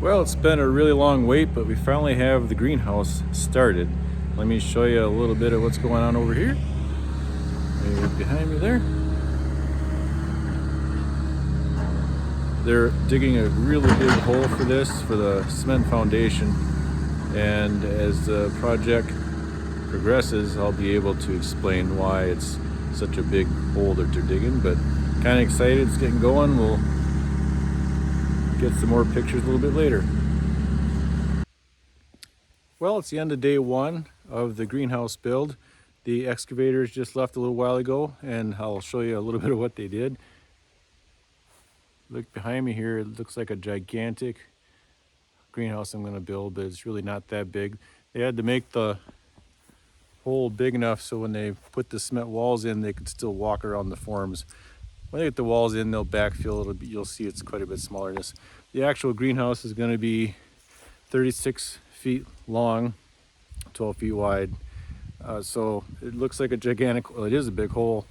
Well, it's been a really long wait, but we finally have the greenhouse started. Let me show you a little bit of what's going on over here. Right behind me there. They're digging a really big hole for this, for the cement foundation. And as the project progresses, I'll be able to explain why it's such a big hole that they're digging. But kind of excited, it's getting going. We'll get some more pictures a little bit later. Well, it's the end of day one of the greenhouse build. The excavators just left a little while ago, and I'll show you a little bit of what they did. Look behind me here, it looks like a gigantic greenhouse I'm going to build, but it's really not that big. They had to make the hole big enough so when they put the cement walls in, they could still walk around the forms. When they get the walls in, they'll backfill a little bit. You'll see it's quite a bit smaller than this. The actual greenhouse is going to be 36 feet long, 12 feet wide. So it looks like a gigantic, well, it is a big hole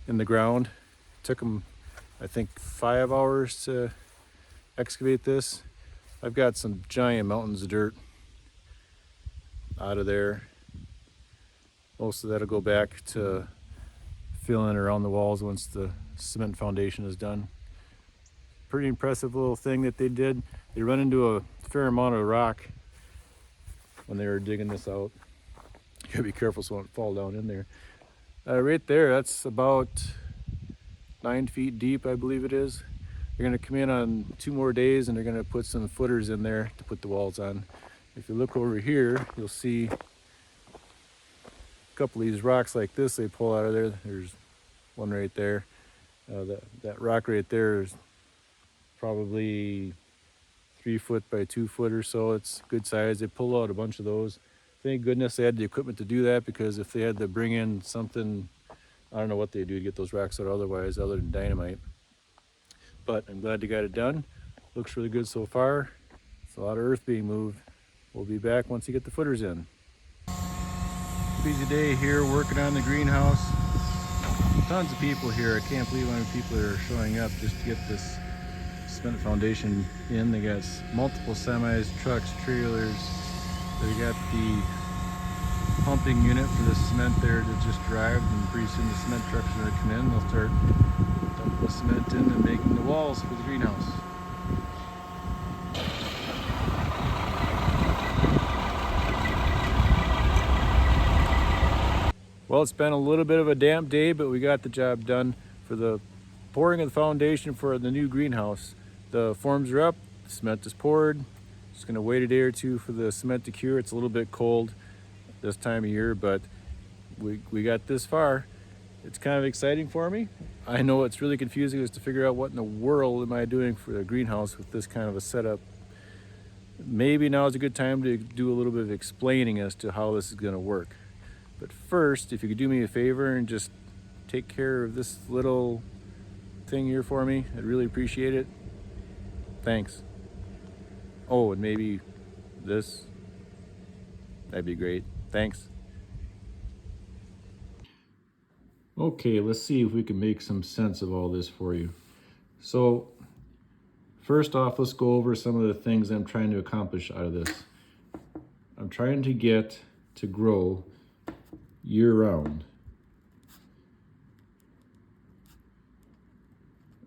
in the ground. It took them, I think, 5 hours to excavate this. I've got some giant mountains of dirt out of there. Most of that'll go back to filling around the walls once the cement foundation is done. Pretty impressive little thing that they did. They run into a fair amount of rock when they were digging this out. You gotta be careful so it won't fall down in there. Right there, that's about 9 feet deep, I believe it is. They're gonna come in on 2 more days and they're gonna put some footers in there to put the walls on. If you look over here, you'll see a couple of these rocks like this they pull out of there. There's one right there. That rock right there is probably 3 foot by 2 foot or so. It's good size. They pull out a bunch of those. Thank goodness they had the equipment to do that, because if they had to bring in something, I don't know what they do to get those rocks out otherwise, other than dynamite. But I'm glad they got it done. Looks really good so far. It's a lot of earth being moved. We'll be back once you get the footers in. Busy day here working on the greenhouse. Tons of people here. I can't believe how many people are showing up just to get this cement foundation in. They got multiple semis, trucks, trailers. They got the pumping unit for the cement there that just arrived, and pretty soon the cement trucks are going to come in. They'll start dumping the cement in and making the walls for the greenhouse. Well, it's been a little bit of a damp day, but we got the job done for the pouring of the foundation for the new greenhouse. The forms are up, the cement is poured. Just gonna wait a day or two for the cement to cure. It's a little bit cold this time of year, but we got this far. It's kind of exciting for me. I know it's really confusing as to figure out what in the world am I doing for the greenhouse with this kind of a setup. Maybe now is a good time to do a little bit of explaining as to how this is gonna work. But first, if you could do me a favor and just take care of this little thing here for me, I'd really appreciate it. Thanks. Oh, and maybe this. That'd be great. Thanks. Okay, let's see if we can make some sense of all this for you. So, first off, let's go over some of the things I'm trying to accomplish out of this. I'm trying to get to grow year-round.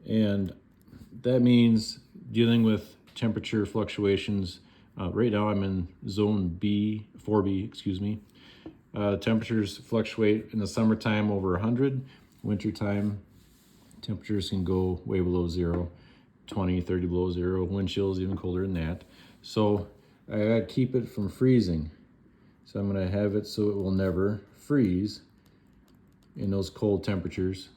And that means dealing with temperature fluctuations. Right now I'm in zone B, 4B, excuse me. Temperatures fluctuate in the summertime over 100. Wintertime, temperatures can go way below zero, 20, 30 below zero. Wind chills even colder than that. So I gotta keep it from freezing. So I'm gonna have it so it will never freeze in those cold temperatures.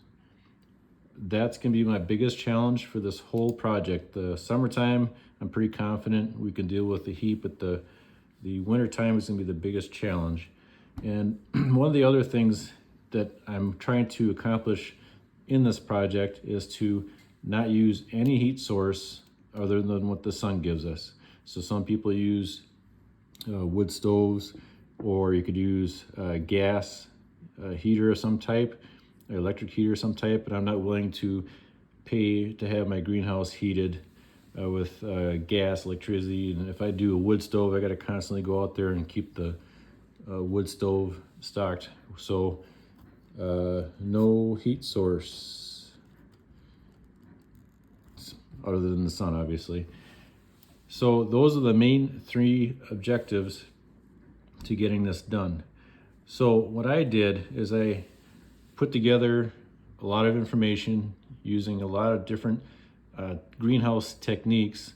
That's gonna be my biggest challenge for this whole project. The summertime, I'm pretty confident we can deal with the heat, but the wintertime is gonna be the biggest challenge. And one of the other things that I'm trying to accomplish in this project is to not use any heat source other than what the sun gives us. So some people use wood stoves, or you could use gas heater of some type, electric heater of some type, but I'm not willing to pay to have my greenhouse heated with gas, electricity, and if I do a wood stove, I got to constantly go out there and keep the wood stove stocked. So no heat source other than the sun, obviously. So those are the main three objectives to getting this done. So what I did is I put together a lot of information using a lot of different greenhouse techniques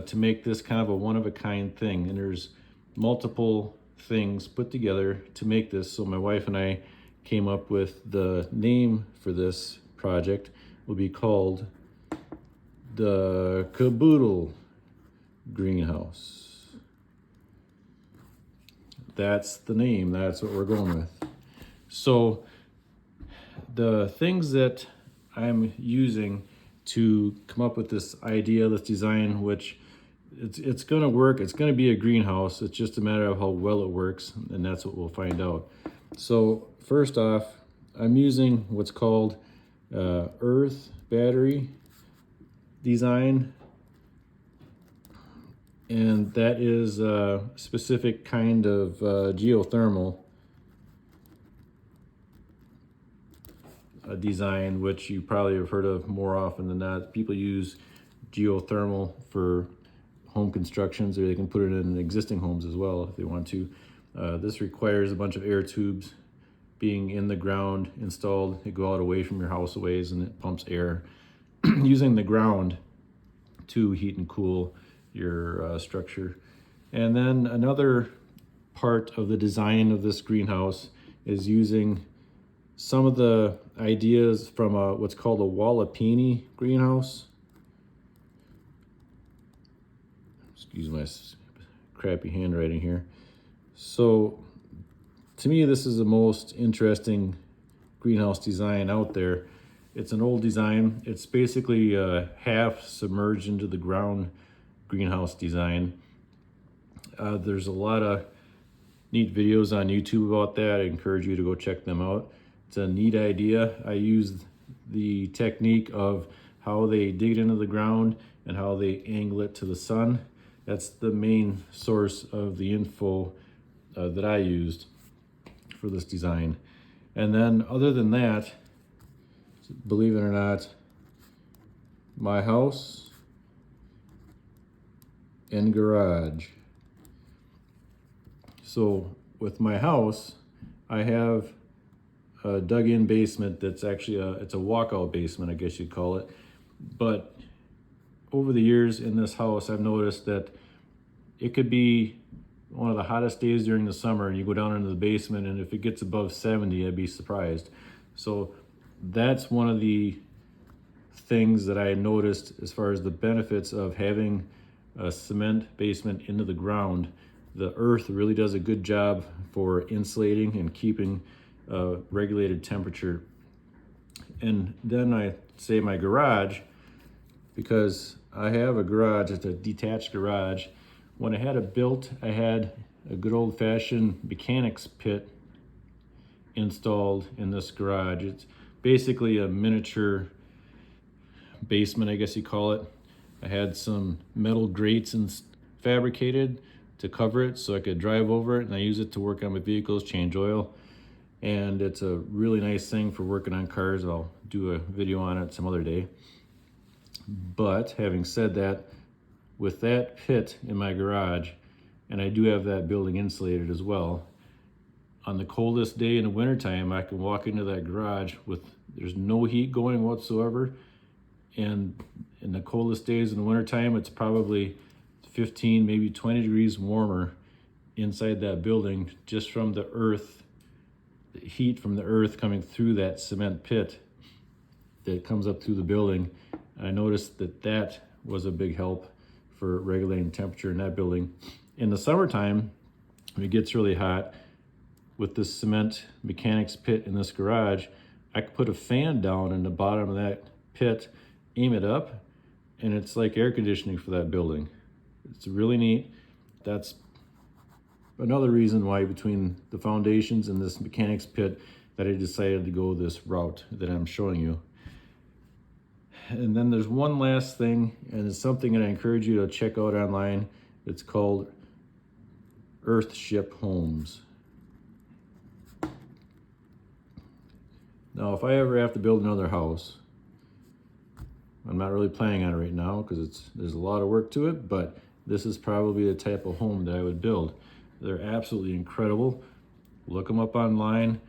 to make this kind of a one-of-a-kind thing. And there's multiple things put together to make this. So my wife and I came up with the name for this project will be called the Caboodle greenhouse. That's the name, that's what we're going with. So the things that I'm using to come up with this idea, this design, which it's going to work, it's going to be a greenhouse, it's just a matter of how well it works, and that's what we'll find out. So first off, I'm using what's called earth battery design, and that is a specific kind of geothermal design, which you probably have heard of more often than not. People use geothermal for home constructions, or they can put it in existing homes as well if they want to. This requires a bunch of air tubes being in the ground installed. They go out away from your house a ways, and it pumps air using the ground to heat and cool your structure. And then another part of the design of this greenhouse is using some of the ideas from what's called a Wallapini greenhouse. Excuse my crappy handwriting here. So to me, this is the most interesting greenhouse design out there. It's an old design. It's basically half submerged into the ground greenhouse design. There's a lot of neat videos on YouTube about that. I encourage you to go check them out. It's a neat idea. I used the technique of how they dig it into the ground and how they angle it to the sun. That's the main source of the info that I used for this design. And then other than that, believe it or not, my house and garage. So with my house, I have a dug-in basement that's actually it's a walkout basement, I guess you'd call it. But over the years in this house, I've noticed that it could be one of the hottest days during the summer, and you go down into the basement, and if it gets above 70, I'd be surprised. So that's one of the things that I noticed as far as the benefits of having a cement basement into the ground. The earth really does a good job for insulating and keeping regulated temperature. And then I say my garage, because I have a garage, it's a detached garage. When I had it built, I had a good old-fashioned mechanics pit installed in this garage. It's basically a miniature basement, I guess you call it. I had some metal grates and fabricated to cover it so I could drive over it, and I use it to work on my vehicles, change oil. And it's a really nice thing for working on cars. I'll do a video on it some other day. But having said that, with that pit in my garage, and I do have that building insulated as well, on the coldest day in the wintertime, I can walk into that garage there's no heat going whatsoever. And in the coldest days in the wintertime, it's probably 15, maybe 20 degrees warmer inside that building just from the earth, the heat from the earth coming through that cement pit that comes up through the building. And I noticed that was a big help for regulating temperature in that building. In the summertime, when it gets really hot, with this cement mechanics pit in this garage, I could put a fan down in the bottom of that pit, aim it up, and it's like air conditioning for that building. It's really neat. That's another reason why between the foundations and this mechanics pit that I decided to go this route that I'm showing you. And then there's one last thing, and it's something that I encourage you to check out online. It's called Earthship Homes. Now, if I ever have to build another house, I'm not really planning on it right now because there's a lot of work to it, but this is probably the type of home that I would build. They're absolutely incredible. Look them up online.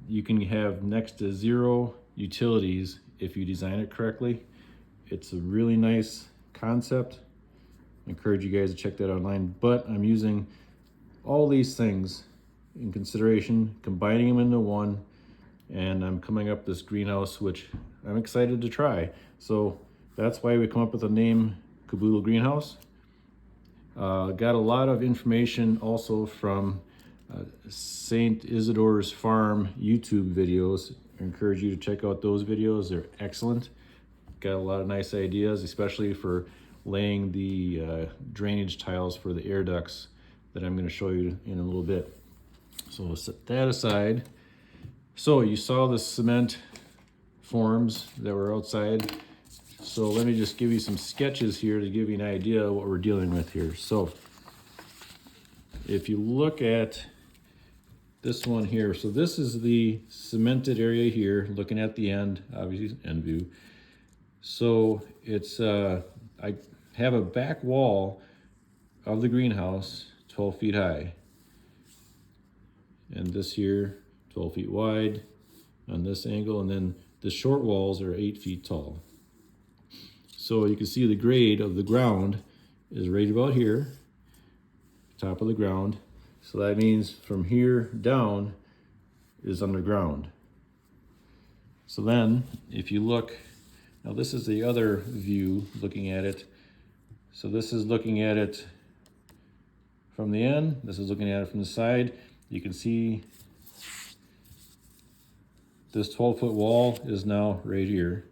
You can have next to zero utilities if you design it correctly. It's a really nice concept. I encourage you guys to check that online, but I'm using all these things in consideration, combining them into one, and I'm coming up with this greenhouse, which I'm excited to try. So that's why we come up with the name Caboodle Greenhouse. Got a lot of information also from St. Isidore's Farm YouTube videos. I encourage you to check out those videos. They're excellent. Got a lot of nice ideas, especially for laying the drainage tiles for the air ducts that I'm going to show you in a little bit. So we'll set that aside. So you saw the cement forms that were outside. So let me just give you some sketches here to give you an idea of what we're dealing with here. So if you look at this one here, so this is the cemented area here, looking at the end, obviously end view. So it's, I have a back wall of the greenhouse 12 feet high. And this here, 12 feet wide on this angle. And then the short walls are 8 feet tall. So you can see the grade of the ground is right about here, top of the ground. So that means from here down is underground. So then if you look, now this is the other view looking at it. So this is looking at it from the end. This is looking at it from the side. You can see this 12-foot wall is now right here.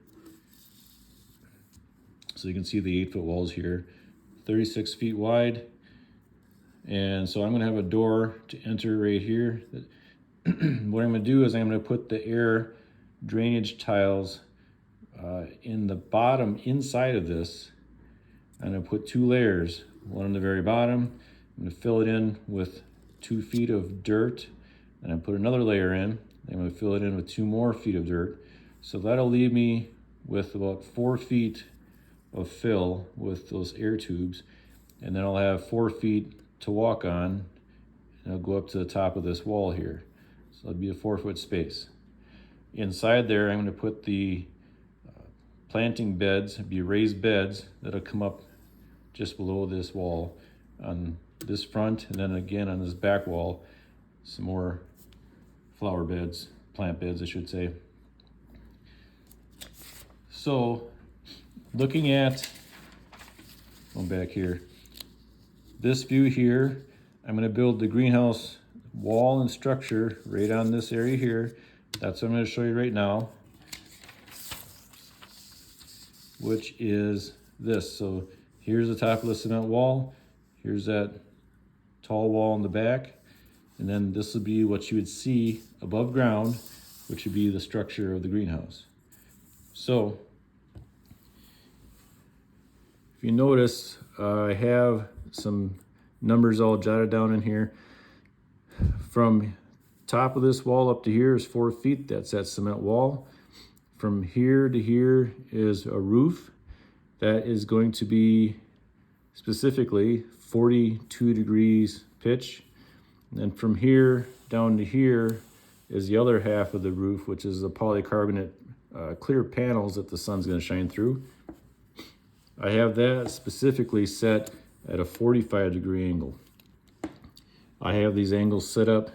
So you can see the 8-foot walls here, 36 feet wide. And so I'm gonna have a door to enter right here. What I'm gonna do is I'm gonna put the air drainage tiles in the bottom inside of this. I'm gonna put 2 layers, one on the very bottom. I'm gonna fill it in with 2 feet of dirt, and I put another layer in. I'm gonna fill it in with 2 more feet of dirt. So that'll leave me with about 4 feet of fill with those air tubes. And then I'll have 4 feet to walk on, and I'll go up to the top of this wall here. So it'll be a 4-foot space. Inside there, I'm gonna put the planting beds, it'll be raised beds that'll come up just below this wall on this front, and then again on this back wall, some more flower beds, plant beds, I should say. So looking at, going back here, this view here, I'm gonna build the greenhouse wall and structure right on this area here. That's what I'm gonna show you right now, which is this. So here's the top of the cement wall. Here's that tall wall in the back. And then this will be what you would see above ground, which would be the structure of the greenhouse. So if you notice, I have some numbers all jotted down in here. From top of this wall up to here is 4 feet. That's that cement wall. From here to here is a roof that is going to be specifically 42 degrees pitch. And from here down to here is the other half of the roof, which is the polycarbonate clear panels that the sun's going to shine through. I have that specifically set at a 45-degree angle. I have these angles set up.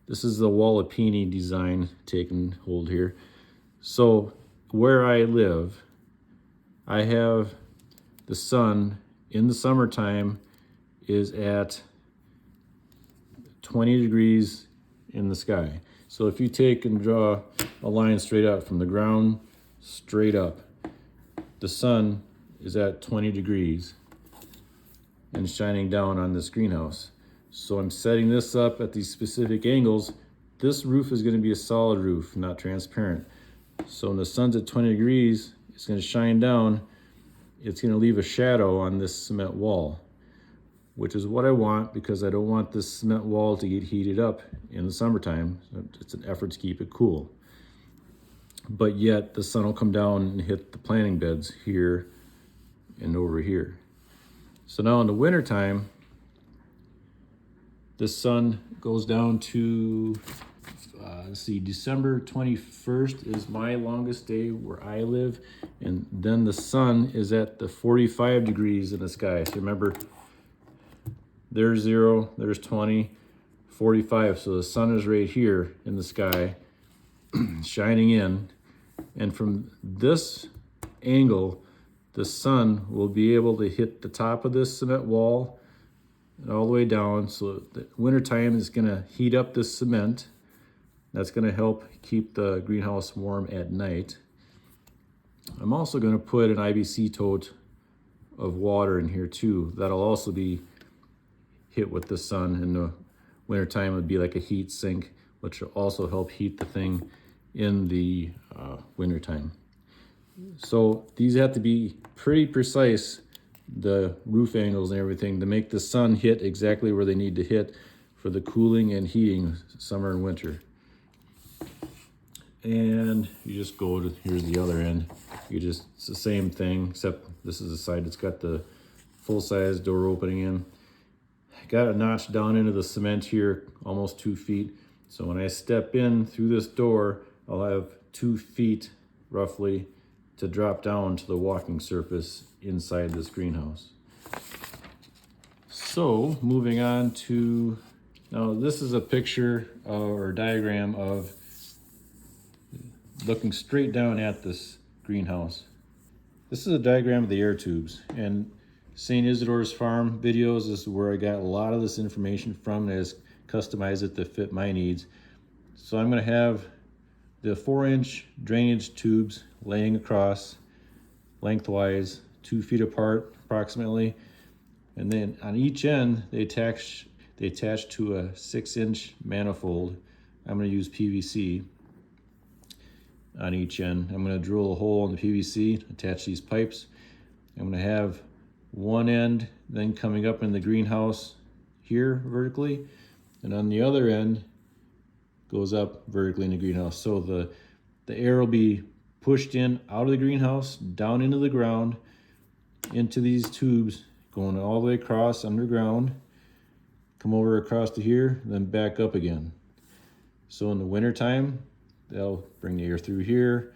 This is the Wallapini design taking hold here. So where I live, I have the sun in the summertime is at 20 degrees in the sky. So if you take and draw a line straight up from the ground straight up, the sun is at 20 degrees and shining down on this greenhouse. So I'm setting this up at these specific angles. This roof is going to be a solid roof, not transparent. So when the sun's at 20 degrees, it's going to shine down, it's going to leave a shadow on this cement wall, which is what I want because I don't want this cement wall to get heated up in the summertime. It's an effort to keep it cool. But yet the sun will come down and hit the planting beds here and over here. So now in the wintertime, the sun goes down to, let's see, December 21st is my longest day where I live. And then the sun is at the 45 degrees in the sky. So remember, there's 0, there's 20, 45. So the sun is right here in the sky, shining in. And from this angle, the sun will be able to hit the top of this cement wall and all the way down. So the wintertime is gonna heat up this cement. That's gonna help keep the greenhouse warm at night. I'm also gonna put an IBC tote of water in here too. That'll also be hit with the sun. In the wintertime, it would be like a heat sink, which will also help heat the thing in the wintertime. So these have to be pretty precise, the roof angles and everything, to make the sun hit exactly where they need to hit for the cooling and heating summer and winter. And you just go to, here's the other end. It's the same thing, except this is the side that's got the full-size door opening in. I got it notched down into the cement here, almost 2 feet. So when I step in through this door, I'll have 2 feet roughly to drop down to the walking surface inside this greenhouse. So moving on to, now this is a picture or diagram of looking straight down at this greenhouse. This is a diagram of the air tubes, and St. Isidore's Farm videos is where I got a lot of this information from, and I just customized it to fit my needs. So I'm gonna have the 4-inch drainage tubes laying across lengthwise 2 feet apart approximately, and then on each end they attach to a 6-inch manifold. I'm going to use PVC on each end. I'm going to drill a hole in the PVC, attach these pipes. I'm going to have one end then coming up in the greenhouse here vertically, and on the other end goes up vertically in the greenhouse. So the air will be pushed in out of the greenhouse, down into the ground, into these tubes, going all the way across underground, come over across to here, then back up again. So in the wintertime, they'll bring the air through here,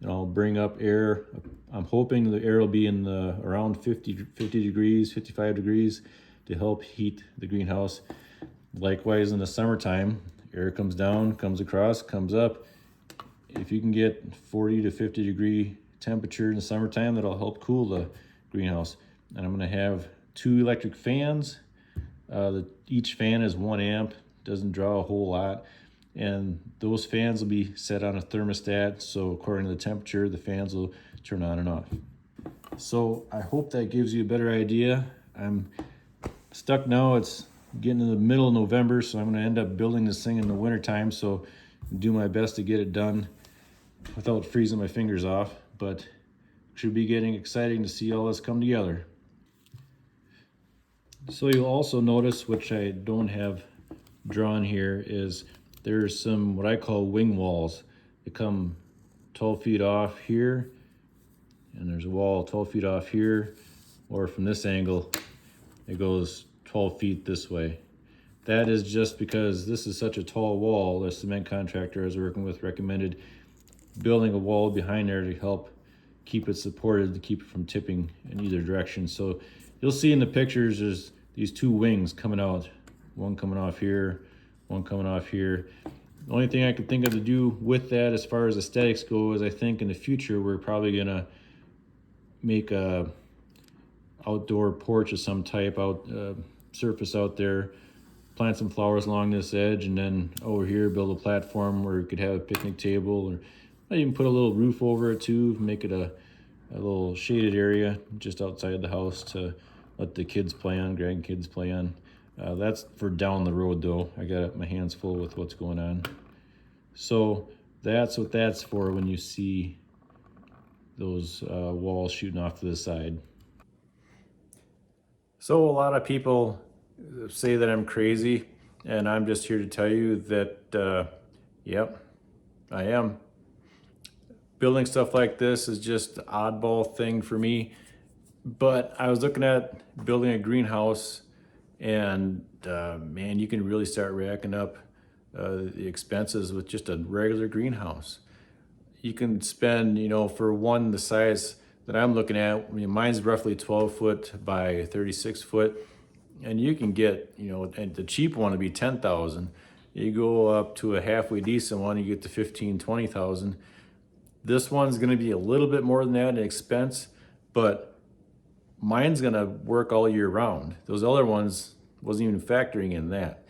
and I'll bring up air. I'm hoping the air will be in the around 50 degrees, 55 degrees to help heat the greenhouse. Likewise in the summertime, air comes down, comes across, comes up. If you can get 40 to 50 degree temperature in the summertime, that'll help cool the greenhouse. And I'm gonna have 2 electric fans. Each fan is 1 amp, doesn't draw a whole lot. And those fans will be set on a thermostat, so according to the temperature, the fans will turn on and off. So I hope that gives you a better idea. I'm stuck now, it's getting in the middle of November, so I'm gonna end up building this thing in the wintertime, so do my best to get it done without freezing my fingers off, but it should be getting exciting to see all this come together. So you'll also notice, which I don't have drawn here, is there's some what I call wing walls. They come 12 feet off here, and there's a wall 12 feet off here, or from this angle, it goes 12 feet this way. That is just because this is such a tall wall, the cement contractor I was working with recommended building a wall behind there to help keep it supported, to keep it from tipping in either direction. So you'll see in the pictures there's these 2 wings coming out, one coming off here, one coming off here. The only thing I could think of to do with that as far as aesthetics go is I think in the future we're probably gonna make a outdoor porch of some type, surface out there, plant some flowers along this edge, and then over here build a platform where you could have a picnic table, or I even put a little roof over it too, make it a little shaded area just outside the house to let the kids play on, grandkids play on. That's for down the road though. I got my hands full with what's going on. So that's what that's for when you see those walls shooting off to the side. So a lot of people say that I'm crazy, and I'm just here to tell you that, yep, I am. Building stuff like this is just an oddball thing for me. But I was looking at building a greenhouse, and man, you can really start racking up the expenses with just a regular greenhouse. You can spend, for one the size that I'm looking at, I mean, mine's roughly 12 foot by 36 foot, and you can get, and the cheap one would be 10,000. You go up to a halfway decent one, you get to 15, 20,000. This one's gonna be a little bit more than that in expense, but mine's gonna work all year round. Those other ones wasn't even factoring in that.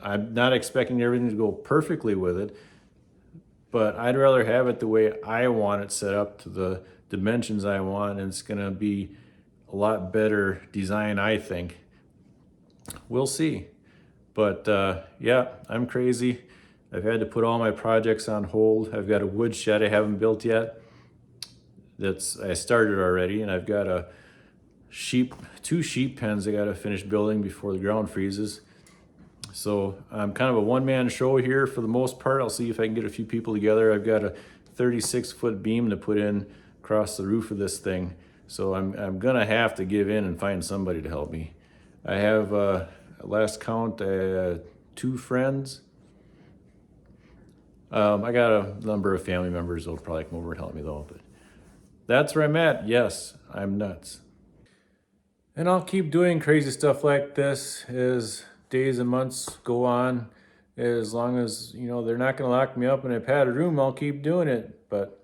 I'm not expecting everything to go perfectly with it, but I'd rather have it the way I want it set up, to the dimensions I want, and it's gonna be a lot better design, I think. We'll see. But yeah, I'm crazy. I've had to put all my projects on hold. I've got a wood shed I haven't built yet. I started already, and I've got two sheep pens I gotta finish building before the ground freezes. So I'm kind of a one-man show here for the most part. I'll see if I can get a few people together. I've got a 36-foot beam to put in across the roof of this thing. So I'm gonna have to give in and find somebody to help me. I have, last count, 2 friends. I got a number of family members that'll probably come over and help me though, but that's where I'm at. Yes, I'm nuts. And I'll keep doing crazy stuff like this as days and months go on. As long as, they're not gonna lock me up in a padded room, I'll keep doing it. But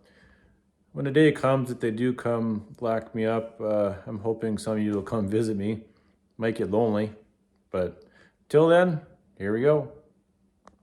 when the day comes that they do come lock me up, I'm hoping some of you will come visit me. Might get lonely, but till then, here we go.